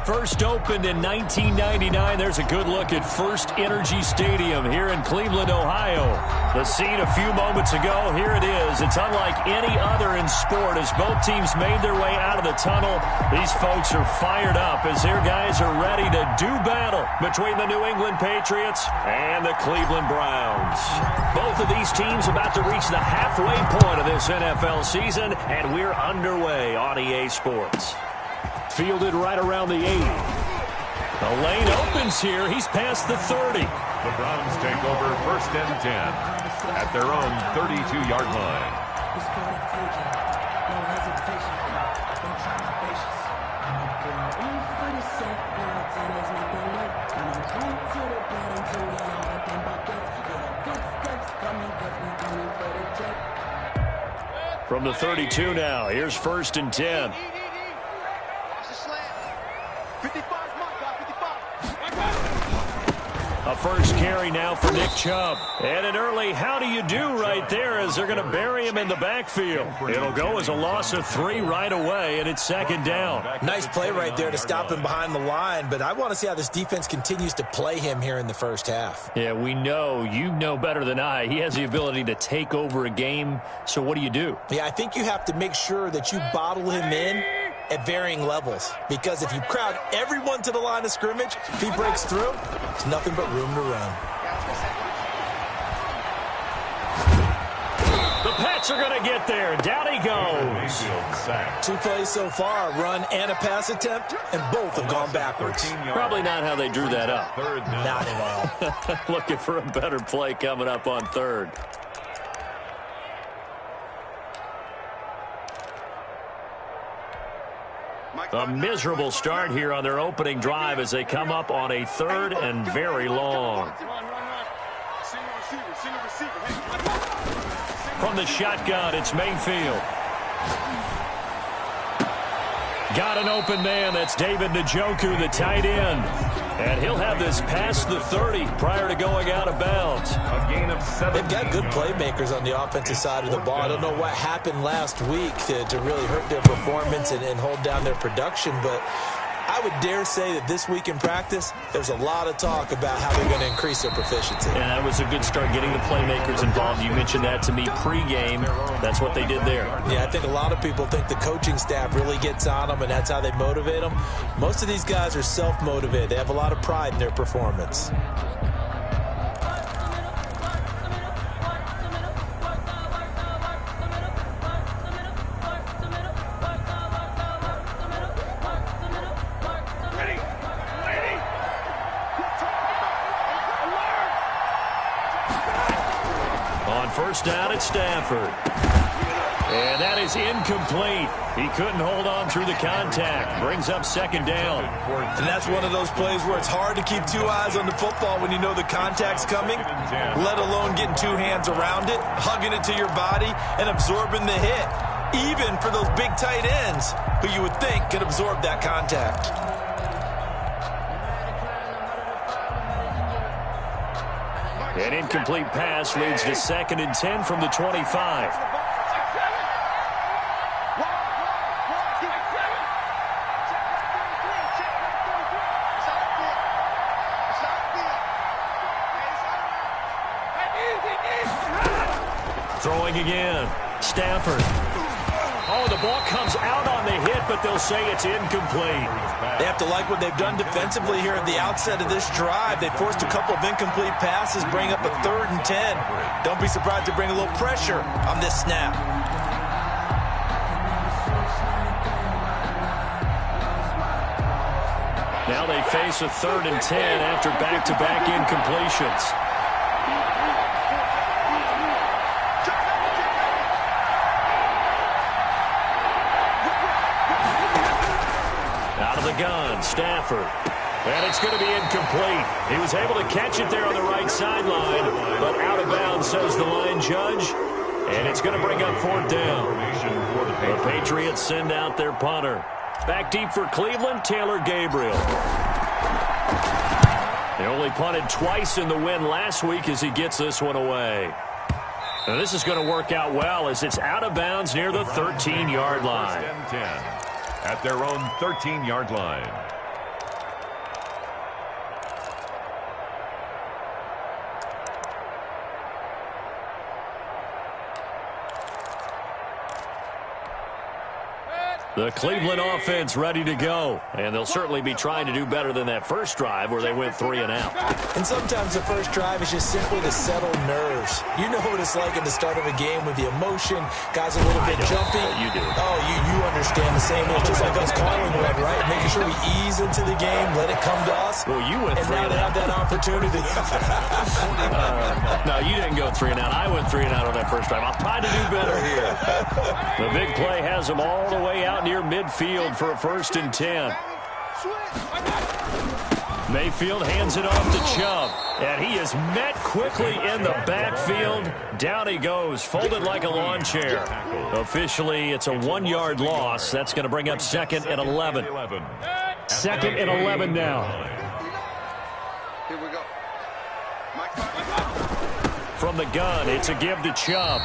First opened in 1999. There's a good look at First Energy Stadium here in Cleveland, Ohio. The scene a few moments ago, here it is. It's unlike any other in sport. As both teams made their way out of the tunnel, these folks are fired up as their guys are ready to do battle between the New England Patriots and the Cleveland Browns. Both of these teams about to reach the halfway point of this NFL season, and we're underway on EA Sports. Fielded right around the 80. The lane opens here. He's past the 30. The Browns take over first and 10 at their own 32-yard line. From the 32 now, here's first and 10. A first carry now for Nick Chubb. And an early how do you do right there as they're going to bury him in the backfield. It'll go as a loss of 3 right away, and it's second down. Nice play right there to stop him behind the line, but I want to see how this defense continues to play him here in the first half. Yeah, we know, you know better than I, he has the ability to take over a game, so what do you do? Yeah, I think you have to make sure that you bottle him in at varying levels, because if you crowd everyone to the line of scrimmage, if he breaks through, it's nothing but room to run. The Pats are going to get there. Down he goes. 2 plays so far, a run and a pass attempt, and both have gone backwards. Probably not how they drew that up. Not at all. Looking for a better play coming up on third. A miserable start here on their opening drive as they come up on a third and very long. From the shotgun, it's Mayfield. Got an open man. That's David Njoku, the tight end. And he'll have this past the 30 prior to going out of bounds. A gain of 7. They've got good playmakers on the offensive side of the ball. I don't know what happened last week to really hurt their performance and hold down their production, but I would dare say that this week in practice, there's a lot of talk about how they're going to increase their proficiency. And that was a good start getting the playmakers involved. You mentioned that to me pregame. That's what they did there. Yeah, I think a lot of people think the coaching staff really gets on them, and that's how they motivate them. Most of these guys are self-motivated. They have a lot of pride in their performance. First down at Stafford. And that is incomplete. He couldn't hold on through the contact. Brings up second down. And that's one of those plays where it's hard to keep 2 eyes on the football when you know the contact's coming, let alone getting 2 hands around it, hugging it to your body, and absorbing the hit. Even for those big tight ends who you would think could absorb that contact. An incomplete pass leads to second and 10 from the 25. Throwing again. Stafford. Oh, the ball comes out on the hit, but they'll say it's incomplete. They have to like what they've done defensively here at the outset of this drive. They forced a couple of incomplete passes, bring up a 3rd and 10. Don't be surprised to bring a little pressure on this snap. Now they face a 3rd and 10 after back-to-back incompletions. Gun, Stafford. And it's going to be incomplete. He was able to catch it there on the right sideline, but out of bounds, says the line judge. And it's going to bring up 4th down. The Patriots send out their punter. Back deep for Cleveland, Taylor Gabriel. They only punted twice in the win last week as he gets this one away. Now this is going to work out well as it's out of bounds near the 13-yard line. At their own 13-yard line. The Cleveland offense ready to go. And they'll certainly be trying to do better than that first drive where they went 3 and out. And sometimes the first drive is just simply to settle nerves. You know what it's like at the start of a game with the emotion. Guys a little bit jumpy. You do. Oh, you understand the same. It's just like us calling one, right? Making sure we ease into the game, let it come to us. Well, you went 3 and and now out. they have that opportunity. No, you didn't go 3 and out. I went 3 and out on that first drive. I'll try to do better here. The big play has them all the way out near midfield for a 1st and 10. Mayfield hands it off to Chubb, and he is met quickly in the backfield. Down he goes, folded like a lawn chair. Officially, it's a 1-yard loss. That's going to bring up 2nd and 11. 2nd and 11 now. Here we go. From the gun, it's a give to Chubb.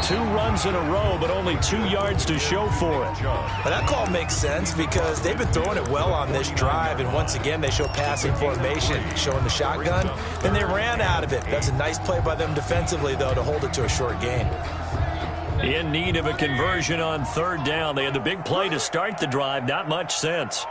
2 runs in a row, but only 2 yards to show for it. But that call makes sense because they've been throwing it well on this drive, and once again they show passing formation, showing the shotgun, and they ran out of it. That's a nice play by them defensively, though, to hold it to a short gain. In need of a conversion on 3rd down. They had the big play to start the drive. Not much sense.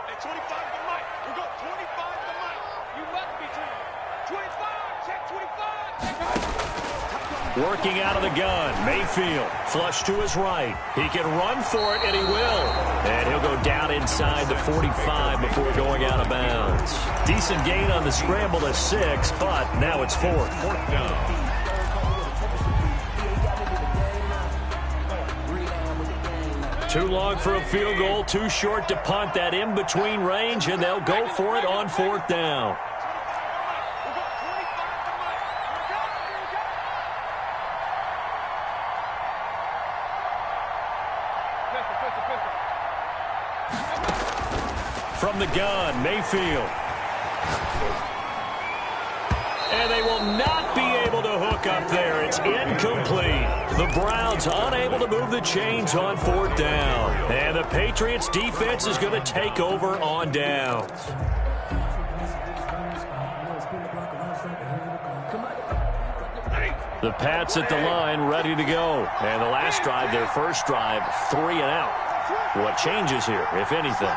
Working out of the gun, Mayfield, flush to his right. He can run for it, and he will. And he'll go down inside the 45 before going out of bounds. Decent gain on the scramble to 6, but now it's 4th. 4th down. Too long for a field goal, too short to punt. That in-between range, and they'll go for it on 4th down. From the gun, Mayfield. And they will not be able to hook up there. It's incomplete. The Browns unable to move the chains on 4th down. And the Patriots defense is going to take over on downs. The Pats at the line ready to go. And the last drive, their first drive, 3 and out. What changes here, if anything?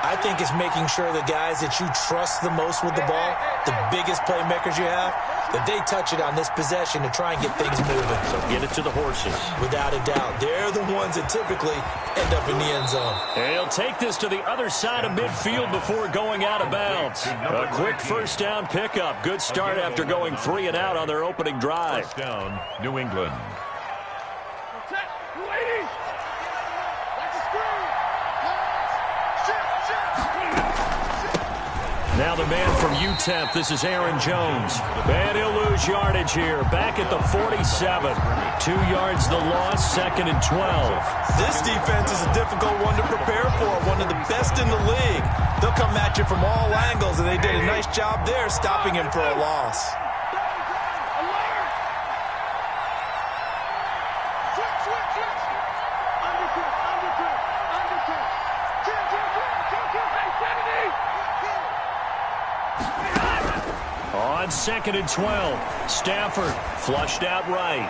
I think it's making sure the guys that you trust the most with the ball, the biggest playmakers you have, that they touch it on this possession to try and get things moving. So get it to the horses. Without a doubt. They're the ones that typically end up in the end zone. And he'll take this to the other side of midfield before going out of bounds. A quick 1st down pickup. Good start after going 3 and out on their opening drive. 1st down, New England. Now the man from UTEP, this is Aaron Jones. And he'll lose yardage here, back at the 47. 2 yards the loss, 2nd and 12. This defense is a difficult one to prepare for, one of the best in the league. They'll come at you from all angles, and they did a nice job there stopping him for a loss. On 2nd and 12, Stafford flushed out right.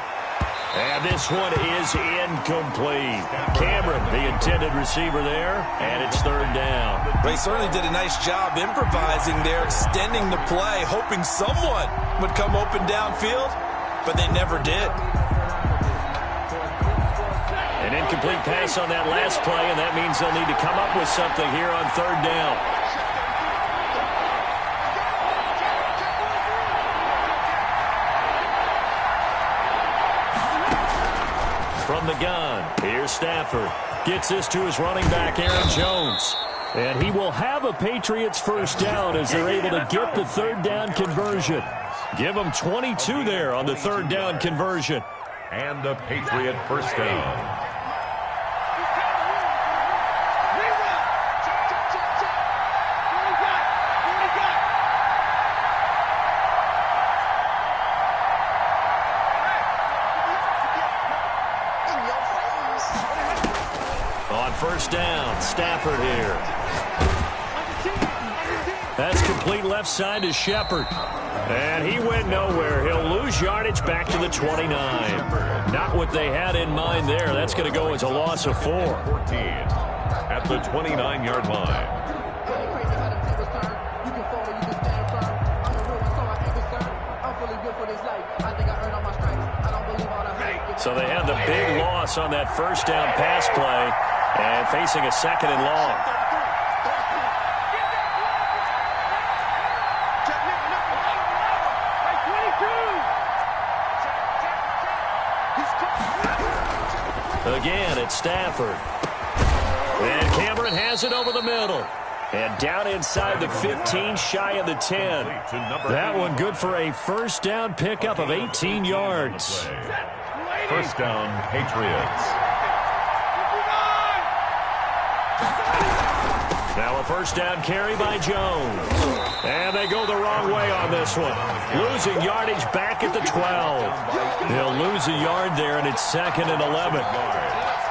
And this one is incomplete. Cameron, the intended receiver there, and it's 3rd down. They certainly did a nice job improvising there, extending the play, hoping someone would come open downfield, but they never did. An incomplete pass on that last play, and that means they'll need to come up with something here on 3rd down. From the gun, here's Stafford. Gets this to his running back, Aaron Jones. And he will have a Patriots 1st down as they're able to get the 3rd down conversion. Give them 22 there on the 3rd down conversion. And the Patriot 1st down. On 1st down, Stafford here. That's complete left side to Shepard. And he went nowhere. He'll lose yardage back to the 29. Not what they had in mind there. That's going to go as a loss of 4. at the 29-yard line. So they had the big loss on that first down pass play and facing a 2nd and long. Again, it's Stafford. And Cameron has it over the middle. And down inside the 15, shy of the 10. That one good for a first down pickup of 18 yards. First down, Patriots. Now a first down carry by Jones. And they go the wrong way on this one. Losing yardage back at the 12. They'll lose a yard there, and it's 2nd and 11.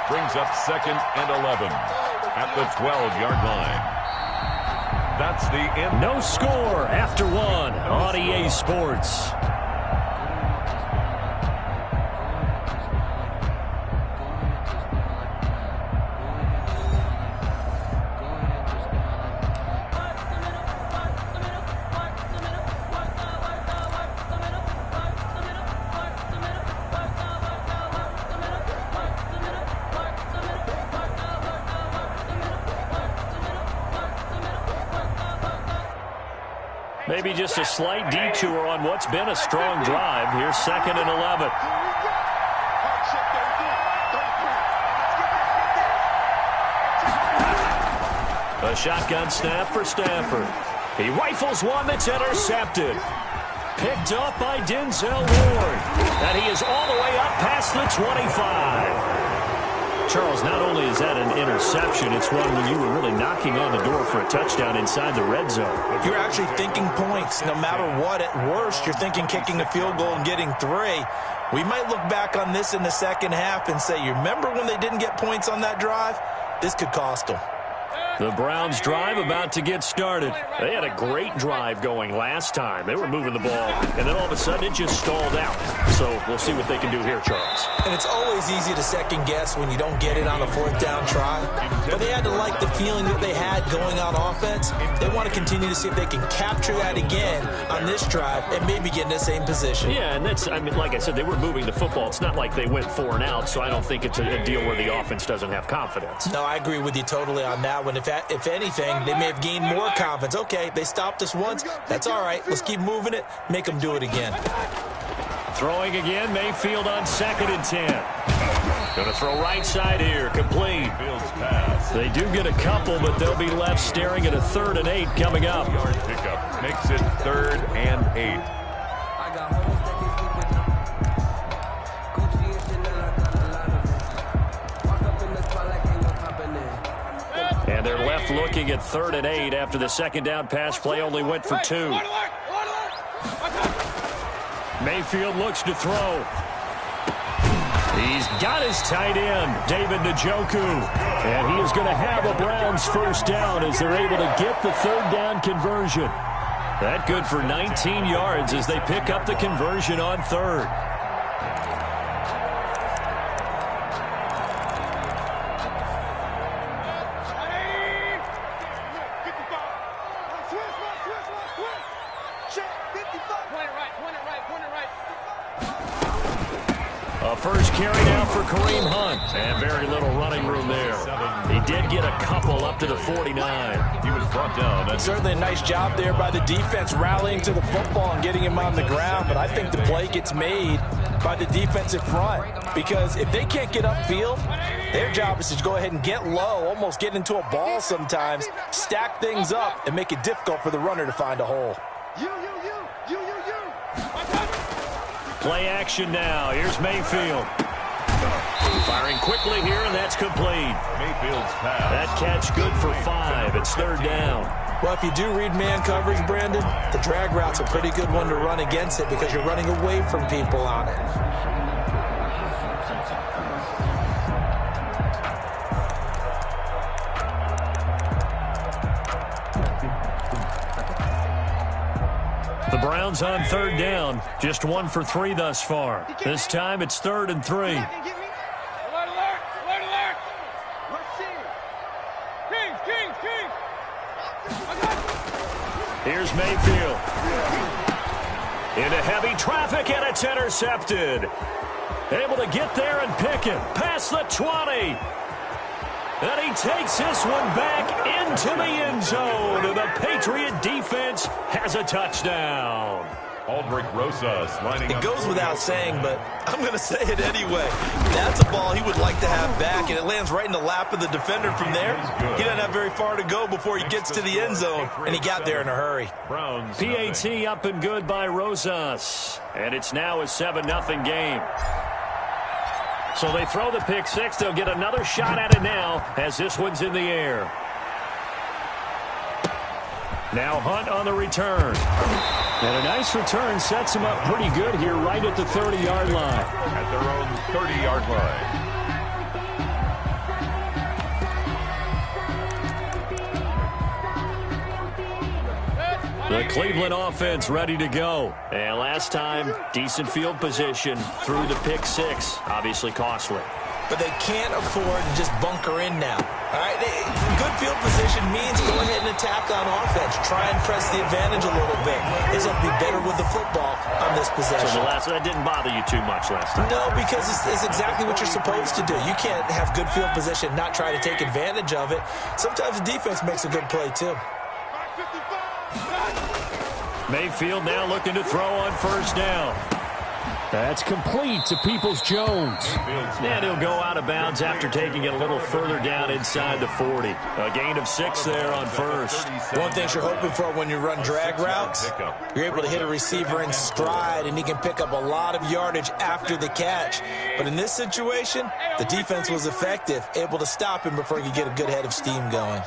Brings up 2nd and 11 at the 12-yard line. That's the end. No score after 1 on EA Sports. Maybe just a slight detour on what's been a strong drive. Here's 2nd and 11. A shotgun snap for Stafford. He rifles one that's intercepted. Picked up by Denzel Ward. And he is all the way up past the 25. Charles, not only is that an interception, it's one when you were really knocking on the door for a touchdown inside the red zone. You're actually thinking points no matter what. At worst, you're thinking kicking a field goal and getting 3. We might look back on this in the second half and say, you remember when they didn't get points on that drive? This could cost them. The Browns drive about to get started. They had a great drive going last time. They were moving the ball, and then all of a sudden it just stalled out. So we'll see what they can do here, Charles. And it's always easy to second guess when you don't get it on a 4th down try. But they had to like the feeling that they had going on offense. They want to continue to see if they can capture that again on this drive and maybe get in the same position. Yeah, and that's, I mean, like I said, they were moving the football. It's not like they went 4 and out, so I don't think it's a deal where the offense doesn't have confidence. No, I agree with you totally on that one. If anything, they may have gained more confidence. Okay, they stopped us once. That's all right. Let's keep moving it. Make them do it again. Throwing again, Mayfield on 2nd and 10. Going to throw right side here, complete. They do get a couple, but they'll be left staring at a 3rd and 8 coming up. Yard pickup makes it 3rd and 8. And they're left looking at 3rd and 8 after the 2nd down pass play only went for 2. Mayfield looks to throw. He's got his tight end, David Njoku. And he is going to have a Browns first down as they're able to get the 3rd down conversion. That good for 19 yards as they pick up the conversion on 3rd. First carry now for Kareem Hunt. And very little running room there. He did get a couple up to the 49. He was brought down. Certainly a nice job there by the defense rallying to the football and getting him on the ground. But I think the play gets made by the defensive front. Because if they can't get upfield, their job is to go ahead and get low, almost get into a ball sometimes, stack things up, and make it difficult for the runner to find a hole. Play action now. Here's Mayfield. Firing quickly here, and that's complete. Mayfield's pass. That catch good for 5. It's 3rd down. Well, if you do read man coverage, Brandon, the drag route's a pretty good one to run against it because you're running away from people on it. The Browns on 3rd down. Just 1 for 3 thus far. This time it's 3rd and 3. Here's Mayfield. Into heavy traffic, and it's intercepted. Able to get there and pick it. Past the 20. And he takes this one back into the end zone. And the Patriot defense has a touchdown. Aldrick Rosas lining up. It goes without saying, but I'm going to say it anyway. That's a ball he would like to have back, and it lands right in the lap of the defender from there. He doesn't have very far to go before he gets to the end zone, and he got there in a hurry. PAT up and good by Rosas. And it's now a 7-0 game. So they throw the pick six. They'll get another shot at it now as this one's in the air. Now Hunt on the return. And a nice return sets him up pretty good here right at the 30-yard line. At their own 30-yard line. The Cleveland offense ready to go. And last time, decent field position through the pick six. Obviously costly. But they can't afford to just bunker in now. All right, good field position means go ahead and attack on offense. Try and press the advantage a little bit. They just have to be better with the football on this possession. So that didn't bother you too much last time? No, because it's exactly what you're supposed to do. You can't have good field position, not try to take advantage of it. Sometimes the defense makes a good play, too. Mayfield now looking to throw on first down. That's complete to Peoples-Jones. And he'll go out of bounds after taking it a little further down inside the 40. A gain of 6 there on first. One thing you're hoping for when you run drag routes, you're able to hit a receiver in stride, and he can pick up a lot of yardage after the catch. But in this situation, the defense was effective, able to stop him before he could get a good head of steam going.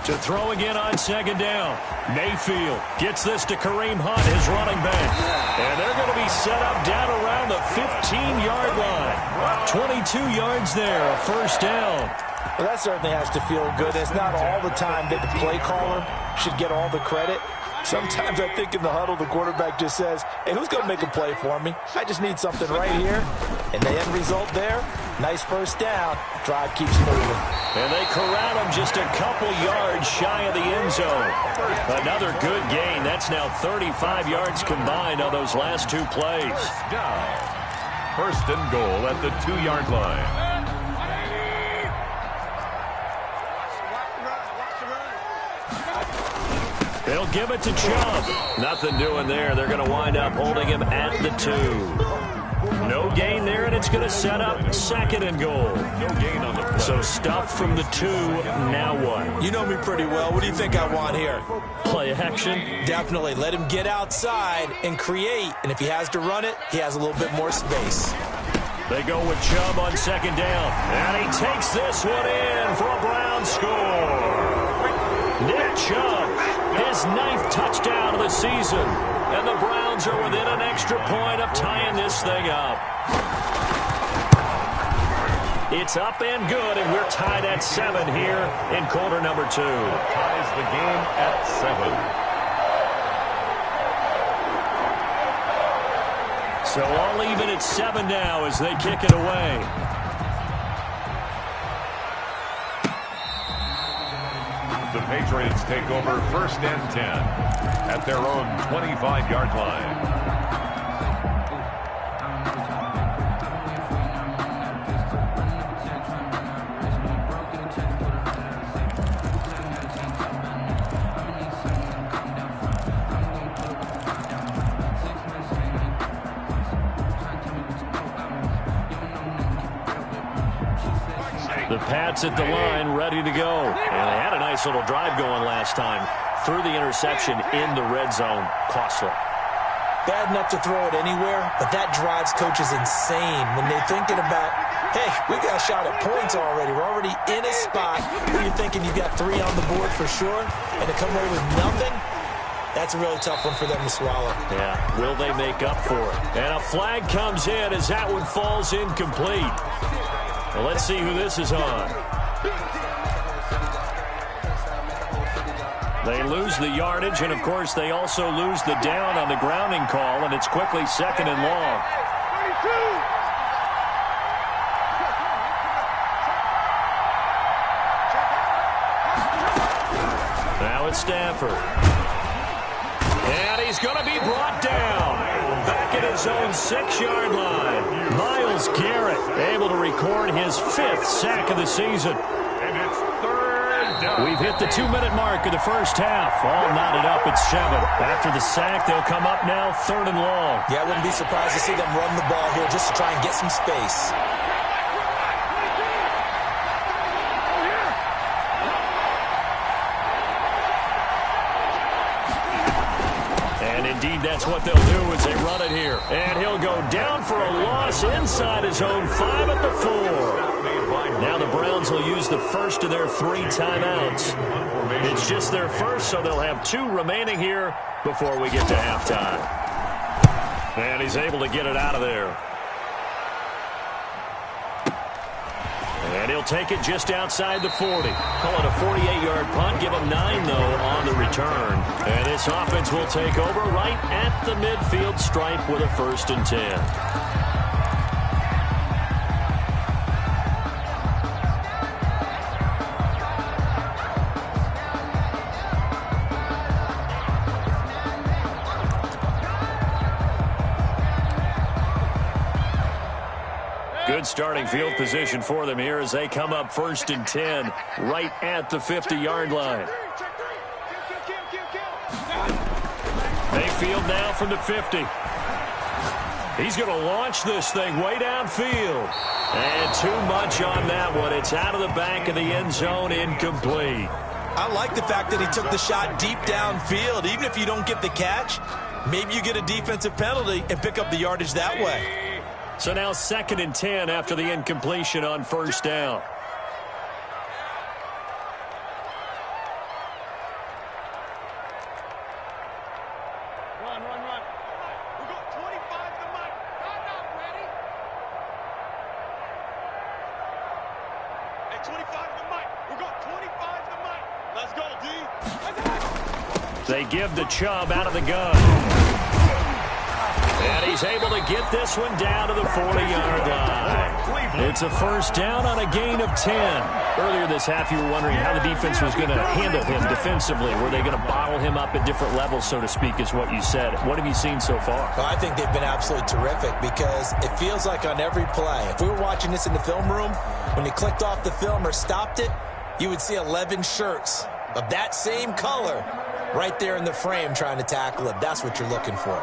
To throw again on second down. Mayfield gets this to Kareem Hunt, his running back. And they're going to be set up down around the 15-yard line. 22 yards there, a first down. Well, that certainly has to feel good. It's not all the time that the play caller should get all the credit. Sometimes I think in the huddle, the quarterback just says, hey, who's going to make a play for me? I just need something right here. And the end result there, nice first down. Drive keeps moving. And they corral him just a couple yards shy of the end zone. Another good gain. That's now 35 yards combined on those last two plays. First and goal at the 2-yard line. They'll give it to Chubb. Nothing doing there. They're going to wind up holding him at the 2. No gain there, and it's going to set up second and goal. No gain on the play. So stuff from the 2. Now what? You know me pretty well. What do you think I want here? Play action? Definitely. Let him get outside and create. And if he has to run it, he has a little bit more space. They go with Chubb on second down. And he takes this one in for a Brown score. Nick Chubb, his 9th touchdown of the season. And the Browns are within an extra point of tying this thing up. It's up and good, and we're tied at 7 here in quarter number 2. Ties the game at 7. So all even at 7 now as they kick it away. The Patriots take over first and 10 at their own 25-yard line. The Pats at the line, ready to go. And they had a nice little drive going last time. Threw the interception in the red zone. Costly. Bad enough to throw it anywhere, but that drives coaches insane when they're thinking about, hey, we got a shot at points already. We're already in a spot where you're thinking you've got 3 on the board for sure, and to come away with nothing, that's a really tough one for them to swallow. Yeah, will they make up for it? And a flag comes in as that one falls incomplete. Well, let's see who this is on. They lose the yardage, and, of course, they also lose the down on the grounding call, and it's quickly second and long. Now it's Stafford. And he's going to be brought down. Back at his own 6-yard line. Myles Garrett able to record his 5th sack of the season. And it's third down. We've hit the 2-minute mark of the first half. All knotted up at 7. After the sack, they'll come up now 3rd and long. Yeah, I wouldn't be surprised to see them run the ball here just to try and get some space. Indeed, that's what they'll do as they run it here. And he'll go down for a loss inside his own 5 at the 4. Now the Browns will use the first of their 3 timeouts. It's just their first, so they'll have 2 remaining here before we get to halftime. And he's able to get it out of there. And he'll take it just outside the 40. Call it a 48-yard punt. Give him 9, though, on the return. And this offense will take over right at the midfield stripe with a 1st and 10. Good starting field position for them here as they come up 1st and 10 right at the 50-yard line. Mayfield now from the 50. He's going to launch this thing way downfield. And too much on that one. It's out of the back of the end zone, incomplete. I like the fact that he took the shot deep downfield. Even if you don't get the catch, maybe you get a defensive penalty and pick up the yardage that way. So now 2nd and 10 after the incompletion on 1st down. Run. We got 25 to the mic. Ready? Hey, 25 to the mic. We got 25 to the mic. Let's go, D. They give the Chubb out of the gun. And he's able to get this one down to the 40-yard line. It's a 1st down on a gain of 10. Earlier this half, you were wondering how the defense was going to handle him defensively. Were they going to bottle him up at different levels, so to speak, is what you said. What have you seen so far? Well, I think they've been absolutely terrific because it feels like on every play, if we were watching this in the film room, when you clicked off the film or stopped it, you would see 11 shirts of that same color right there in the frame trying to tackle it. That's what you're looking for.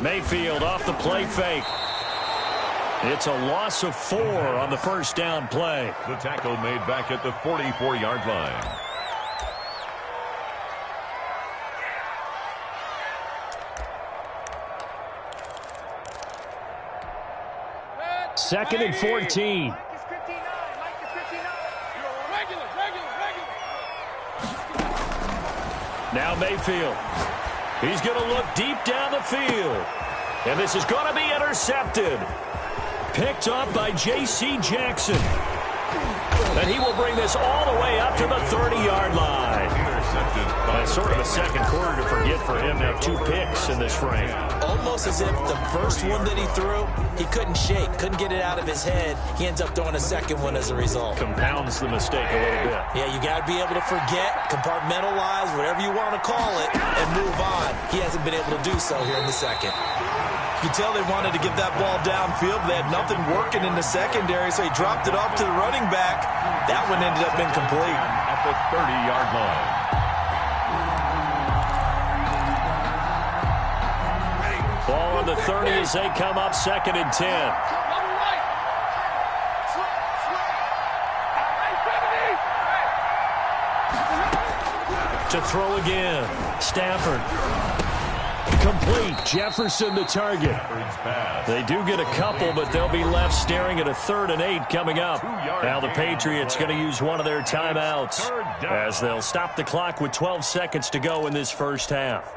Mayfield off the play fake. It's a loss of 4 on the 1st down play. The tackle made back at the 44-yard line. Second and 14. Now Mayfield. He's going to look deep down the field. And this is going to be intercepted. Picked up by J.C. Jackson. And he will bring this all the way up to the 30-yard line. That's sort of a second quarter to forget for him. Now 2 picks in this frame. Almost as if the first one that he threw, he couldn't shake, couldn't get it out of his head. He ends up throwing a second one as a result. Compounds the mistake a little bit. Yeah, you got to be able to forget, compartmentalize, whatever you want to call it, and move on. He hasn't been able to do so here in the second. You can tell they wanted to get that ball downfield. They had nothing working in the secondary, so he dropped it off to the running back. That one ended up incomplete. At the 30-yard line. Ball on the 30 as they come up 2nd and 10. To throw again. Stafford. Complete. Jefferson the target. They do get a couple, but they'll be left staring at a 3rd and 8 coming up. Now the Patriots going to use one of their timeouts as they'll stop the clock with 12 seconds to go in this first half.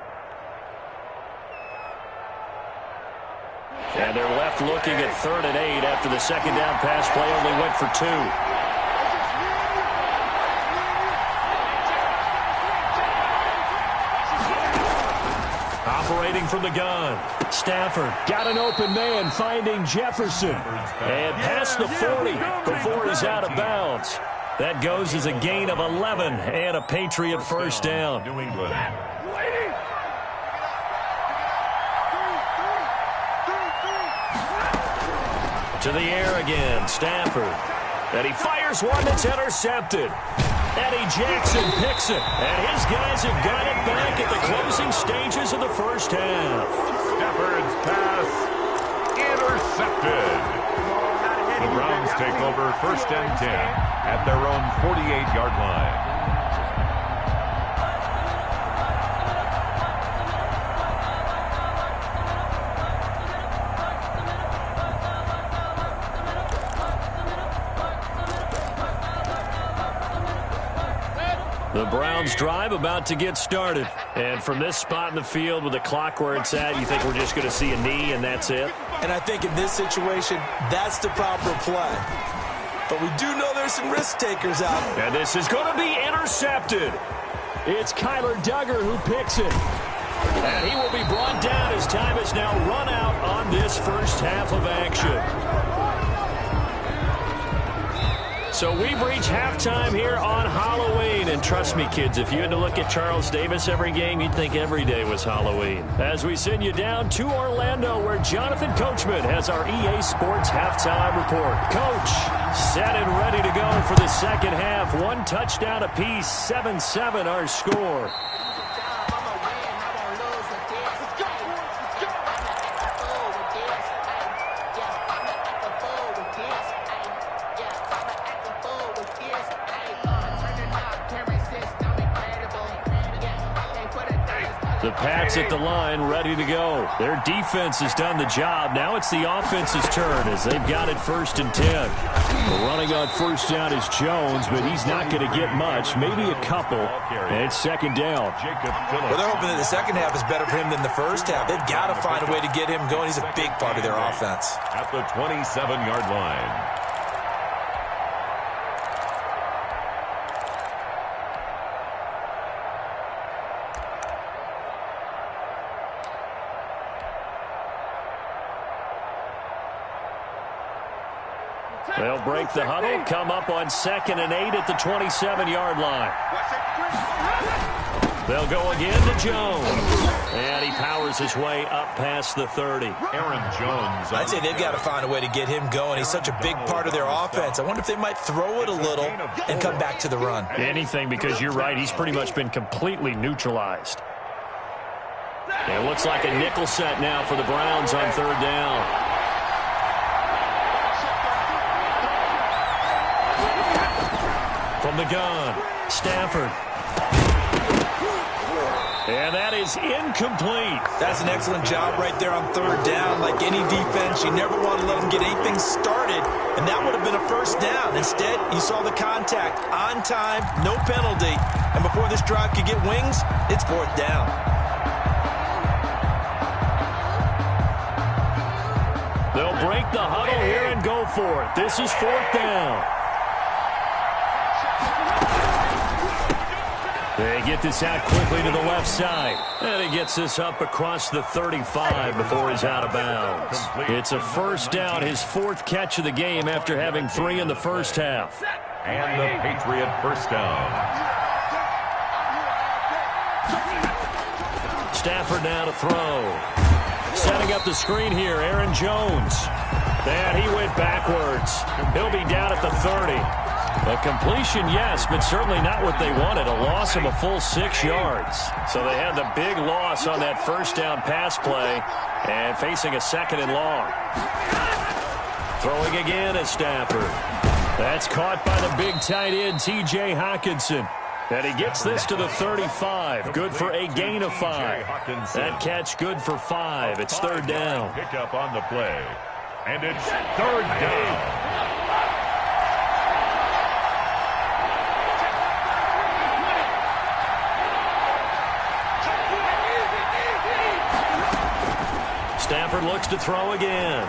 And they're left looking at 3rd and 8 after the second down pass play only went for 2. Operating from the gun. Stafford got an open man, finding Jefferson. And past the 40 before he's out of bounds. That goes as a gain of 11 and a Patriot first down. New England. To the air again, Stafford. And he fires one that's intercepted. Eddie Jackson picks it. And his guys have got it back at the closing stages of the first half. Stafford's pass intercepted. The Browns take over 1st and 10 at their own 48-yard line. The Browns drive about to get started. And from this spot in the field with the clock where it's at, you think we're just going to see a knee and that's it? And I think in this situation, that's the proper play. But we do know there's some risk takers out. And this is going to be intercepted. It's Kyler Duggar who picks it. And he will be brought down as time has now run out on this first half of action. So we've reached halftime here on Halloween. And trust me, kids, if you had to look at Charles Davis every game, you'd think every day was Halloween. As we send you down to Orlando, where Jonathan Coachman has our EA Sports halftime report. Coach, set and ready to go for the second half. 1 touchdown apiece, 7-7 our score. The Pats at the line, ready to go. Their defense has done the job. Now it's the offense's turn as they've got it 1st and 10. Running on first down is Jones, but he's not going to get much, maybe a couple. And it's 2nd down. Well, they're hoping that the second half is better for him than the first half. They've got to find a way to get him going. He's a big part of their offense. At the 27-yard line. They'll break the huddle, come up on 2nd and 8 at the 27-yard line. They'll go again to Jones. And he powers his way up past the 30. Aaron Jones. I'd say they've got to find a way to get him going. He's such a big part of their offense. I wonder if they might throw it a little and come back to the run. Anything, because you're right, he's pretty much been completely neutralized. It looks like a nickel set now for the Browns on 3rd down. From the gun, Stafford. And that is incomplete. That's an excellent job right there on 3rd down. Like any defense, you never want to let them get anything started, and that would have been a first down. Instead, you saw the contact on time, no penalty, and before this drive could get wings, it's 4th down. They'll break the huddle here and go for it. This is 4th down. They get this out quickly to the left side. And he gets this up across the 35 before he's out of bounds. It's a first down, his 4th catch of the game after having 3 in the first half. And the Patriot first down. Stafford now to throw. Setting up the screen here, Aaron Jones. And he went backwards. He'll be down at the 30. A completion, yes, but certainly not what they wanted. A loss of a full 6 yards. So they had the big loss on that first down pass play and facing a 2nd and long. Throwing again at Stafford. That's caught by the big tight end, T.J. Hockenson. And he gets this to the 35. Good for a gain of 5. That catch good for 5. It's 3rd down. Pick up on the play. And it's 3rd down. Stafford looks to throw again.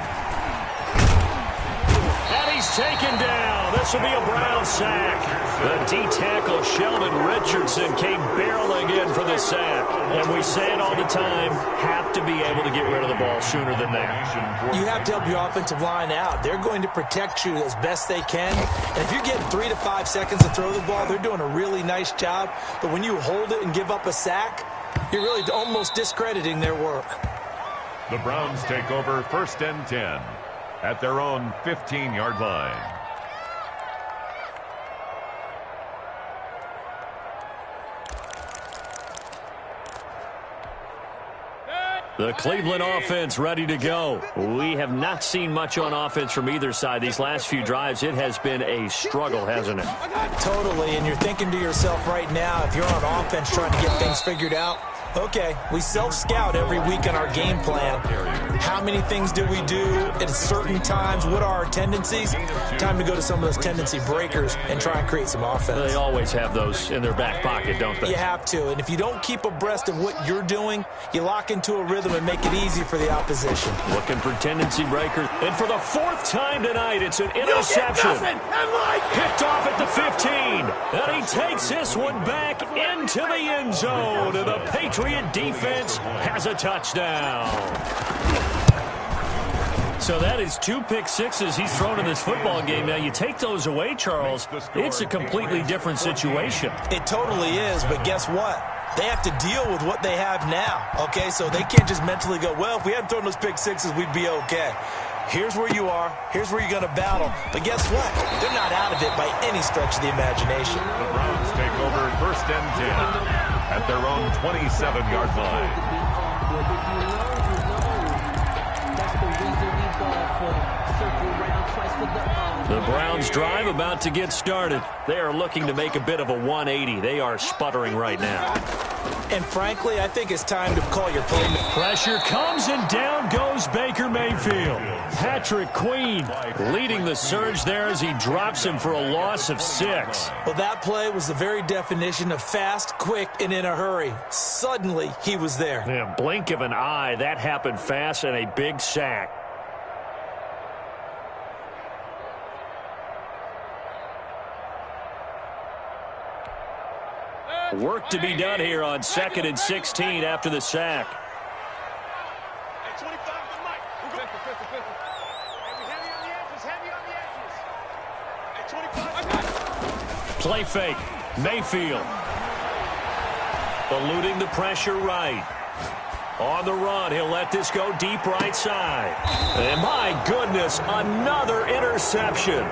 And he's taken down. This will be a Brown sack. The D-tackle, Sheldon Richardson, came barreling in for the sack. And we say it all the time, have to be able to get rid of the ball sooner than that. You have to help your offensive line out. They're going to protect you as best they can. And if you're getting 3 to 5 seconds to throw the ball, they're doing a really nice job. But when you hold it and give up a sack, you're really almost discrediting their work. The Browns take over 1st and 10 at their own 15-yard line. The Cleveland offense ready to go. We have not seen much on offense from either side. These last few drives, it has been a struggle, hasn't it? Totally, and you're thinking to yourself right now, if you're on offense trying to get things figured out, okay, we self-scout every week in our game plan. How many things do we do at certain times? What are our tendencies? Time to go to some of those tendency breakers and try and create some offense. They always have those in their back pocket, don't they? You have to, and if you don't keep abreast of what you're doing, you lock into a rhythm and make it easy for the opposition. Looking for tendency breakers. And for the 4th time tonight, it's an interception. Picked off at the 15. And he takes this one back into the end zone. And the Patriot defense has a touchdown. So that is 2 pick sixes he's thrown in this football game. Now, you take those away, Charles, it's a completely different situation. It totally is, but guess what? They have to deal with what they have now, okay? So they can't just mentally go, well, if we hadn't thrown those pick sixes, we'd be okay. Here's where you are. Here's where you're going to battle. But guess what? They're not out of it by any stretch of the imagination. The Browns take over 1st and 10 at their own 27-yard line. The Browns drive about to get started. They are looking to make a bit of a 180. They are sputtering right now. And frankly, I think it's time to call your play. Pressure comes and down goes Baker Mayfield. Patrick Queen leading the surge there as he drops him for a loss of 6. Well, that play was the very definition of fast, quick, and in a hurry. Suddenly, he was there. Yeah, blink of an eye. That happened fast and a big sack. Work to be done here on 2nd and 16 after the sack. At 25 to Mike. We're going. Heavy on the edges. At 25. Play fake. Mayfield. Eluding the pressure right. On the run, he'll let this go deep right side. And my goodness, another interception.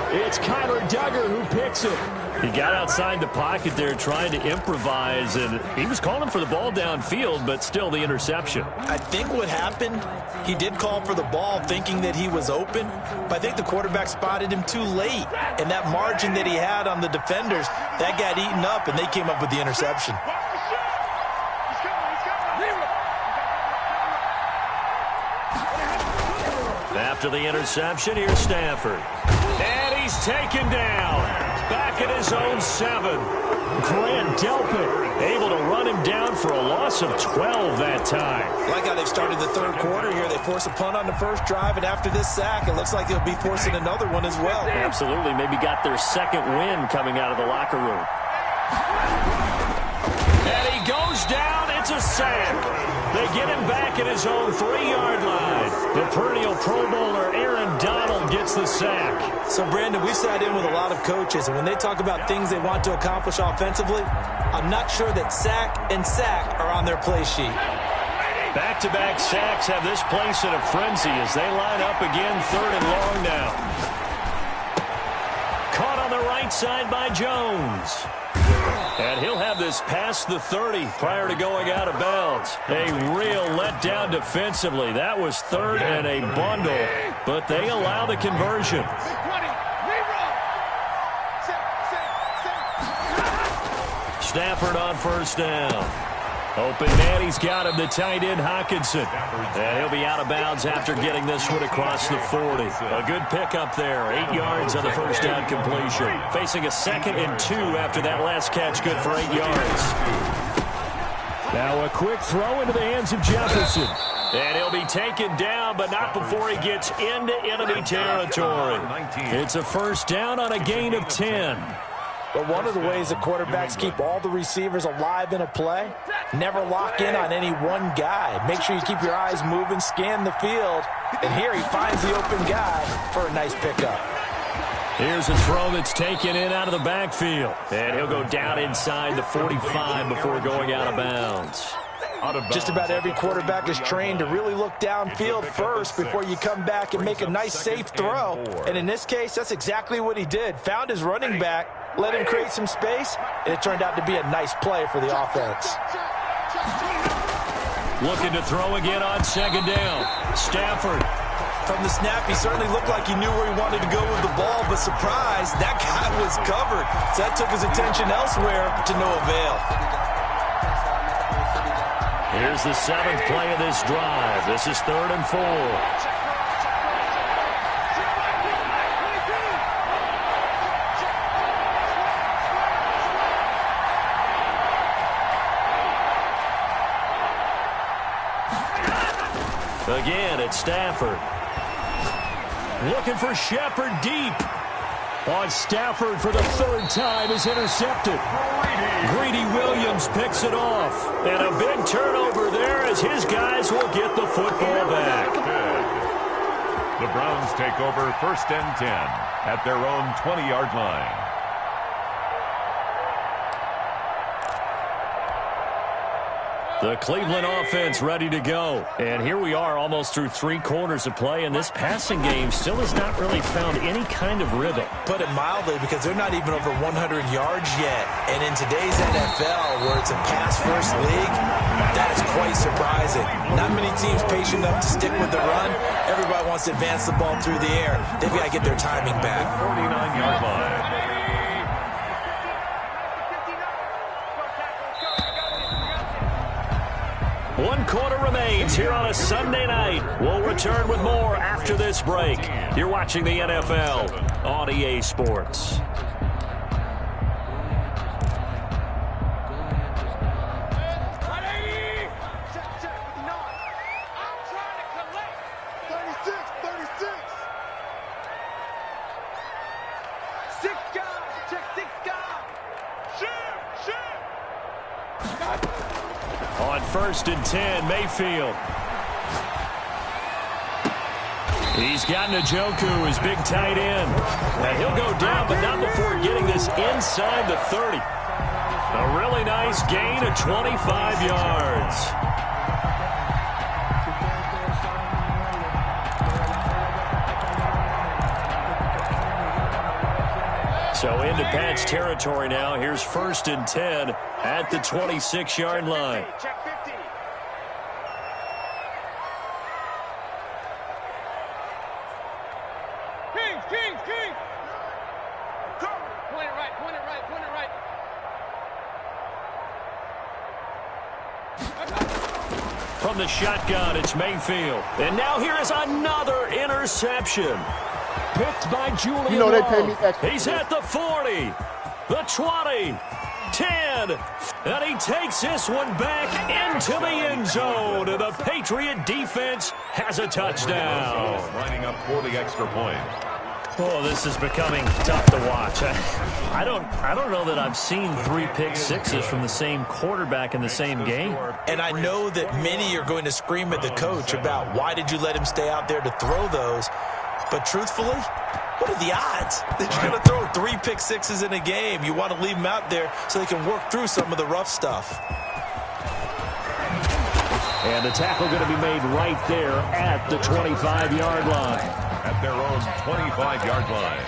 It's Kyler Duggar who picks it. He got outside the pocket there trying to improvise, and he was calling for the ball downfield, but still the interception. I think what happened, he did call for the ball thinking that he was open, but I think the quarterback spotted him too late. And that margin that he had on the defenders, that got eaten up, and they came up with the interception. After the interception, here's Stafford. And he's taken down. Back at his own 7. Grant Delpit able to run him down for a loss of 12 that time. Like how they've started the 3rd quarter here. They force a punt on the first drive, and after this sack, it looks like they'll be forcing another one as well. Absolutely. Maybe got their 2nd win coming out of the locker room. And he goes down. It's a sack. They get him back at his own 3-yard line. The perennial Pro Bowler Aaron Donald gets the sack. So, Brandon, we've sat in with a lot of coaches, and when they talk about things they want to accomplish offensively, I'm not sure that sack and sack are on their play sheet. Back-to-back sacks have this place in a frenzy as they line up again 3rd and long now. Caught on the right side by Jones. And he'll have this past the 30 prior to going out of bounds. A real letdown defensively. That was 3rd and a bundle, but they allow the conversion. Stafford on 1st down. Open man, he's got him, the tight end Hockenson. And he'll be out of bounds after getting this one across the 40. A good pickup there, 8 yards on the first down completion. Facing a 2nd and 2 after that last catch, good for 8 yards. Now a quick throw into the hands of Jefferson. And he'll be taken down, but not before he gets into enemy territory. It's a first down on a gain of 10. But one of the ways that quarterbacks keep all the receivers alive in a play, never lock in on any one guy. Make sure you keep your eyes moving, scan the field. And here he finds the open guy for a nice pickup. Here's a throw that's taken in out of the backfield. And he'll go down inside the 45 before going out of bounds. Just about every quarterback is trained to really look downfield first before you come back and make a nice, safe throw. And in this case, that's exactly what he did. Found his running back, let him create some space, and it turned out to be a nice play for the offense. Looking to throw again on second down. Stafford. From the snap, he certainly looked like he knew where he wanted to go with the ball, but surprise, that guy was covered. So that took his attention elsewhere to no avail. Here's the 7th play of this drive. This is 3rd and 4. Again, it's Stafford. Looking for Shepard deep. On Stafford for the 3rd time is intercepted. Greedy Williams picks it off. And a big turnover there as his guys will get the football back. The Browns take over 1st and 10 at their own 20-yard line. The Cleveland offense ready to go. And here we are almost through 3 quarters of play, and this passing game still has not really found any kind of rhythm. Put it mildly, because they're not even over 100 yards yet. And in today's NFL, where it's a pass-first league, that is quite surprising. Not many teams patient enough to stick with the run. Everybody wants to advance the ball through the air. They've got to get their timing back. 49-yard line. One quarter remains here on a Sunday night. We'll return with more after this break. You're watching the NFL on EA Sports. On 1st and 10, Mayfield. He's got Njoku, his big tight end. And he'll go down, but not before getting this inside the 30. A really nice gain of 25 yards. So into Pat's territory now. Here's 1st and 10 at the 26-yard line. Check 50. Kings. Point it right. From the shotgun, it's Mayfield. And now here is another interception. Picked by Julian You know they pay Love. me extra. He's at the 40, the 20, 10, and he takes this one back into the end zone. And the Patriot defense has a touchdown. Lining up for the extra point. Oh, this is becoming tough to watch. I don't know that I've seen 3 pick sixes from the same quarterback in the same game. And I know that many are going to scream at the coach about why did you let him stay out there to throw those. But truthfully, what are the odds that you're going to throw 3 pick sixes in a game? You want to leave them out there so they can work through some of the rough stuff. And the tackle going to be made right there at the 25-yard line. At their own 25-yard line.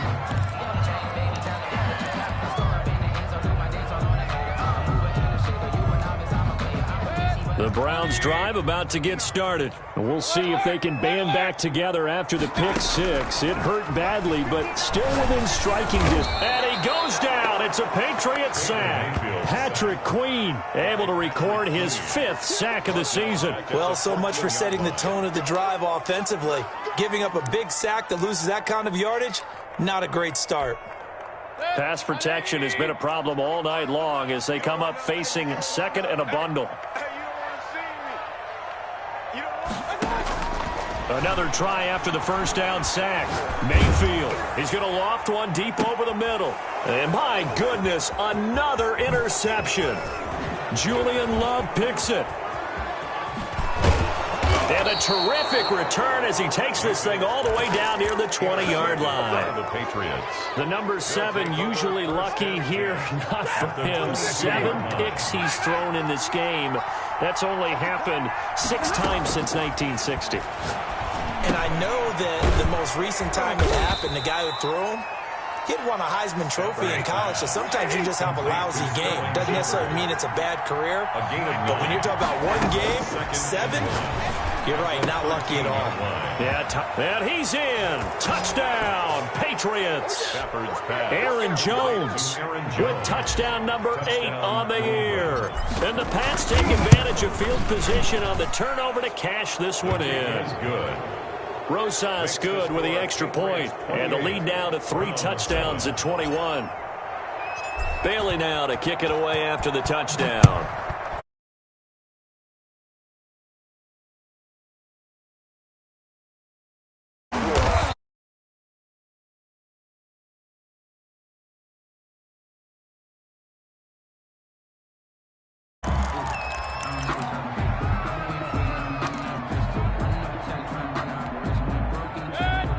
The Browns drive about to get started. We'll see if they can band back together after the pick six. It hurt badly, but still within striking distance. And he goes down. It's a Patriot sack. Patrick Queen able to record his 5th sack of the season. Well, so much for setting the tone of the drive offensively. Giving up a big sack that loses that kind of yardage, not a great start. Pass protection has been a problem all night long as they come up facing 2nd and a bundle. Hey, you don't want to see me. You don't want Another try after the first down sack. Mayfield, he's going to loft one deep over the middle. And my goodness, another interception. Julian Love picks it. And a terrific return as he takes this thing all the way down near the 20-yard line. The Patriots. The number 7 usually lucky here. Not for him. 7 picks he's thrown in this game. That's only happened 6 times since 1960. And I know that the most recent time it happened, the guy who threw him, he had won a Heisman Trophy in college, so sometimes you just have a lousy game. Doesn't necessarily mean it's a bad career, but when you're talking about one game, 7, you're right, not lucky at all. Yeah, and he's in. Touchdown, Patriots. Aaron Jones with touchdown number 8 on the year. And the Pats take advantage of field position on the turnover to cash this one in. That's good. Rosas good with the extra point. And the lead now to 3 touchdowns at 21. Bailey now to kick it away after the touchdown.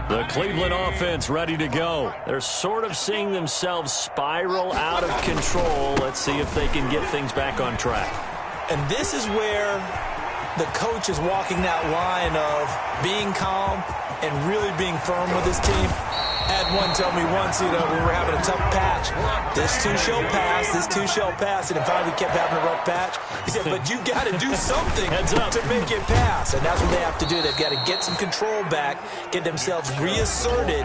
The Cleveland offense ready to go. They're sort of seeing themselves spiral out of control. Let's see if they can get things back on track. And this is where the coach is walking that line of being calm and really being firm with his team. I had one tell me once, we were having a tough patch. This too shall pass, this too shall pass. And then finally we kept having a rough patch. He said, but you got to do something to make it pass. And that's what they have to do. They've got to get some control back, get themselves reasserted,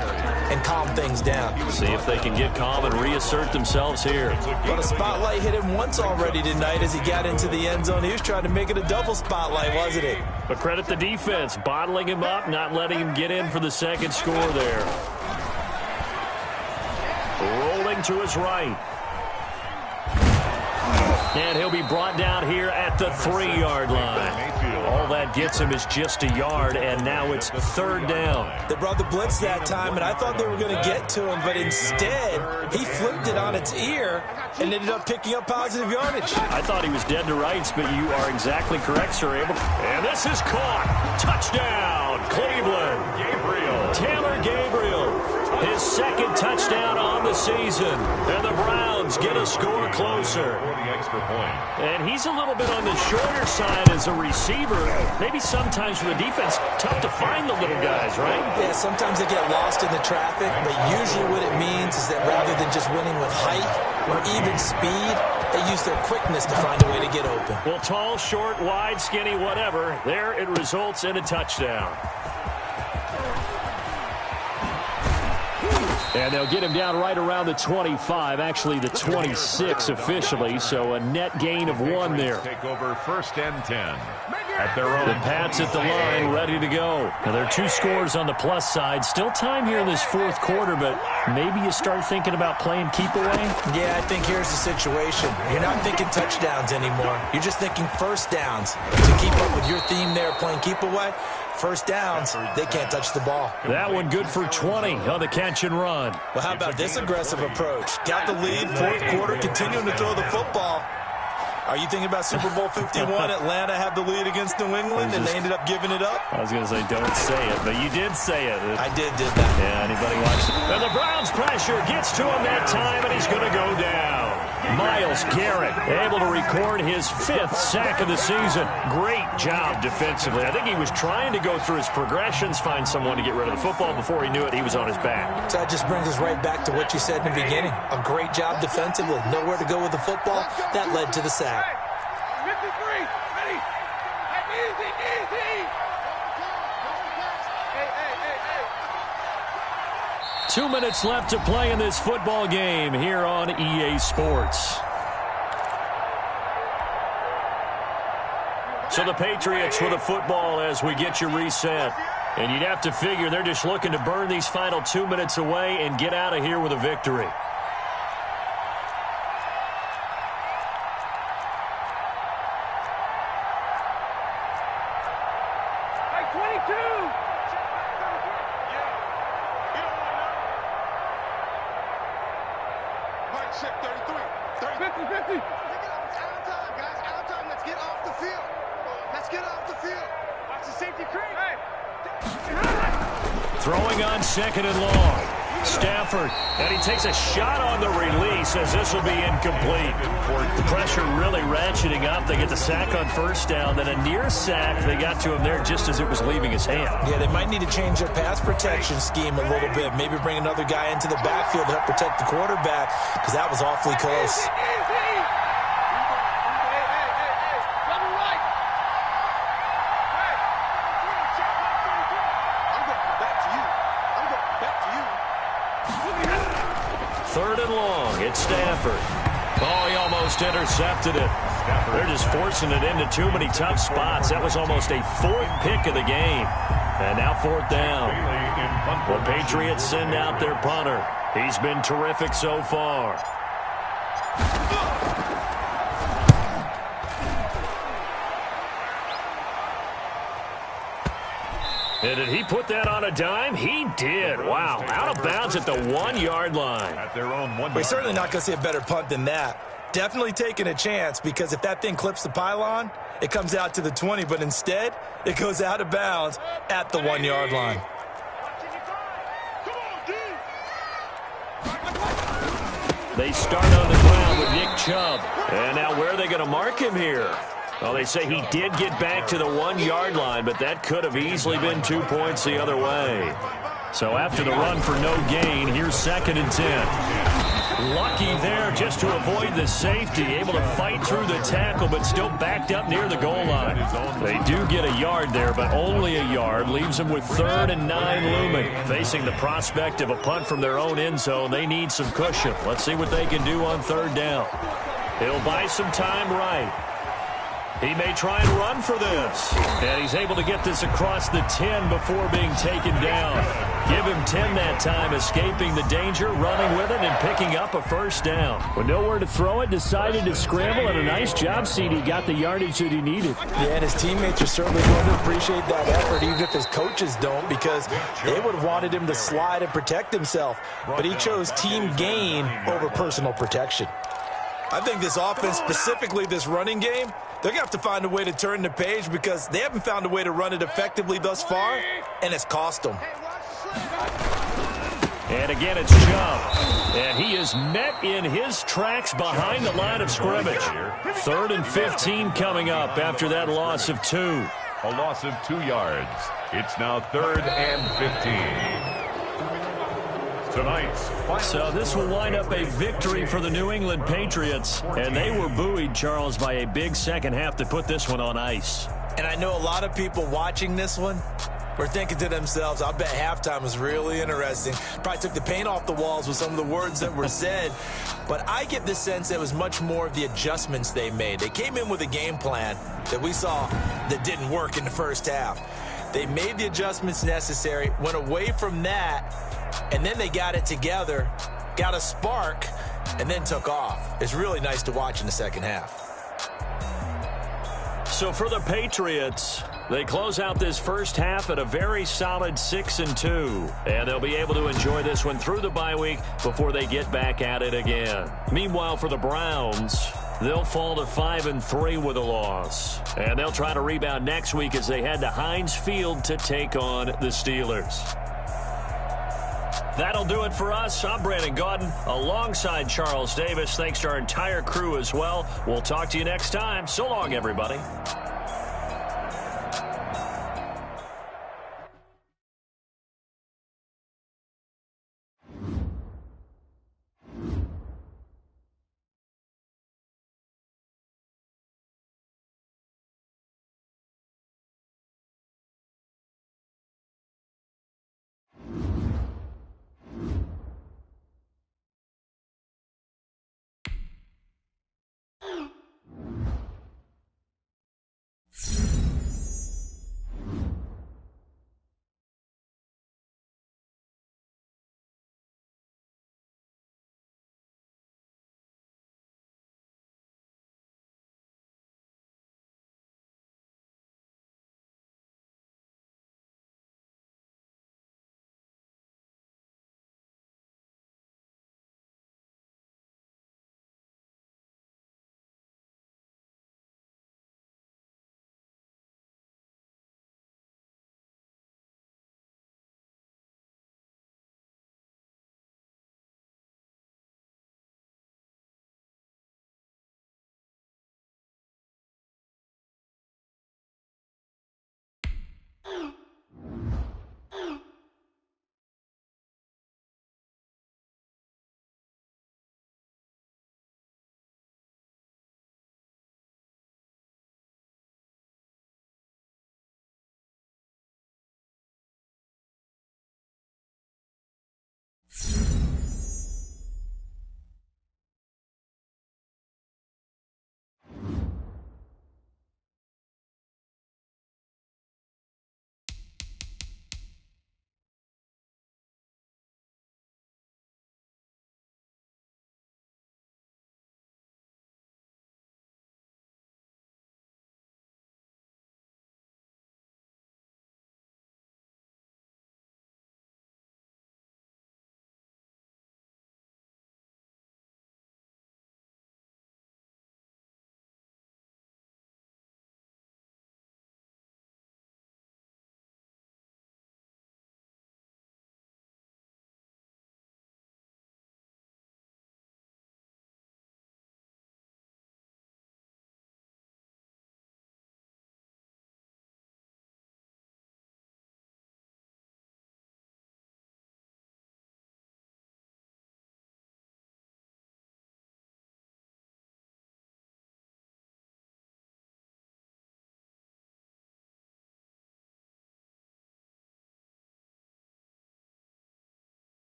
and calm things down. See if they can get calm and reassert themselves here. Well, the spotlight hit him once already tonight as he got into the end zone. He was trying to make it a double spotlight, wasn't he? But credit the defense, bottling him up, not letting him get in for the second score there. Rolling to his right. And he'll be brought down here at the 3-yard line. All that gets him is just a yard, and now it's 3rd down. They brought the blitz that time, and I thought they were going to get to him, but instead, he flipped it on its ear and ended up picking up positive yardage. I thought he was dead to rights, but you are exactly correct, Sir Abel. And this is caught. Touchdown, Cleveland. Taylor Gabriel, his 2nd touchdown on the season. And the Browns get a score closer. And he's a little bit on the shorter side as a receiver. Maybe sometimes for the defense, tough to find the little guys, right? Yeah, sometimes they get lost in the traffic, but usually what it means is that rather than just winning with height or even speed, they use their quickness to find a way to get open. Well, tall, short, wide, skinny, whatever, there it results in a touchdown. And they'll get him down right around the 25, actually the 26 officially, so a net gain of 1 there. Take over 1st and 10 at their own. The Pats at the line, ready to go. Now, there are 2 scores on the plus side. Still time here in this 4th quarter, but maybe you start thinking about playing keep away? Yeah, I think here's the situation. You're not thinking touchdowns anymore. You're just thinking first downs. To keep up with your theme there, playing keep away, first downs, they can't touch the ball. That one good for 20 on the catch and run. Well, how about this aggressive approach? Got the lead, 4th quarter, continuing to throw the football. Are you thinking about Super Bowl 51? Atlanta had the lead against New England, and they ended up giving it up? I was going to say, don't say it, but you did say it. I did that. Yeah, anybody watch it? And the Browns pressure gets to him that time, and he's going to go down. Myles Garrett able to record his 5th sack of the season. Great job defensively. I think he was trying to go through his progressions, find someone to get rid of the football. Before he knew it, he was on his back. So that just brings us right back to what you said in the beginning. A great job defensively. Nowhere to go with the football. That led to the sack. 53, ready? Easy, easy. Hey. 2 minutes left to play in this football game here on EA Sports. So the Patriots with a football as we get you reset. And you'd have to figure they're just looking to burn these final 2 minutes away and get out of here with a victory. Hey, 22. 50-50. Out of time, guys. Out of time. Let's get off the field. Let's get off the field. Watch the safety creep. Hey. Throwing on 2nd and long. Stafford, and he takes a shot on the release as this will be incomplete. The pressure really ratcheting up. They get the sack on 1st down, then a near sack. They got to him there just as it was leaving his hand. Yeah, they might need to change their pass protection scheme a little bit. Maybe bring another guy into the backfield to help protect the quarterback, because that was awfully close. Third and long, it's Stafford. Oh, he almost intercepted it. They're just forcing it into too many tough spots. That was almost a 4th pick of the game. And now 4th down. The Patriots send out their punter. He's been terrific so far. And did he put that on a dime? He did. Wow. Out of bounds at the 1-yard line. At their own 1 yard. We're certainly not going to see a better punt than that. Definitely taking a chance, because if that thing clips the pylon, it comes out to the 20, but instead, it goes out of bounds at the 1-yard line. They start on the ground with Nick Chubb. And now where are they going to mark him here? Well, they say he did get back to the 1-yard line, but that could have easily been 2 points the other way. So after the run for no gain, here's 2nd and 10. Lucky there just to avoid the safety, able to fight through the tackle, but still backed up near the goal line. They do get a yard there, but only a yard. Leaves them with 3rd and 9 looming. Facing the prospect of a punt from their own end zone, they need some cushion. Let's see what they can do on 3rd down. He'll buy some time right. He may try and run for this. And he's able to get this across the 10 before being taken down. Give him 10 that time, escaping the danger, running with it, and picking up a 1st down. With nowhere to throw it, decided to scramble, and a nice job, CD. Got the yardage that he needed. Yeah, and his teammates are certainly going to appreciate that effort, even if his coaches don't, because they would have wanted him to slide and protect himself. But he chose team gain over personal protection. I think this offense, specifically this running game, they're going to have to find a way to turn the page, because they haven't found a way to run it effectively thus far, and it's cost them. And again, it's Chubb. And he is met in his tracks behind the line of scrimmage. 3rd and 15 coming up after that loss of 2. A loss of 2 yards. It's now 3rd and 15. So this will wind up a victory for the New England Patriots. And they were buoyed, Charles, by a big second half to put this one on ice. And I know a lot of people watching this one were thinking to themselves, I bet halftime was really interesting. Probably took the paint off the walls with some of the words that were said. But I get the sense it was much more of the adjustments they made. They came in with a game plan that we saw that didn't work in the first half. They made the adjustments necessary, went away from that, and then they got it together, got a spark, and then took off. It's really nice to watch in the second half. So for the Patriots, they close out this first half at a very solid 6-2. And they'll be able to enjoy this one through the bye week before they get back at it again. Meanwhile, for the Browns, they'll fall to 5-3 with a loss. And they'll try to rebound next week as they head to Heinz Field to take on the Steelers. That'll do it for us. I'm Brandon Gaudin alongside Charles Davis. Thanks to our entire crew as well. We'll talk to you next time. So long, everybody.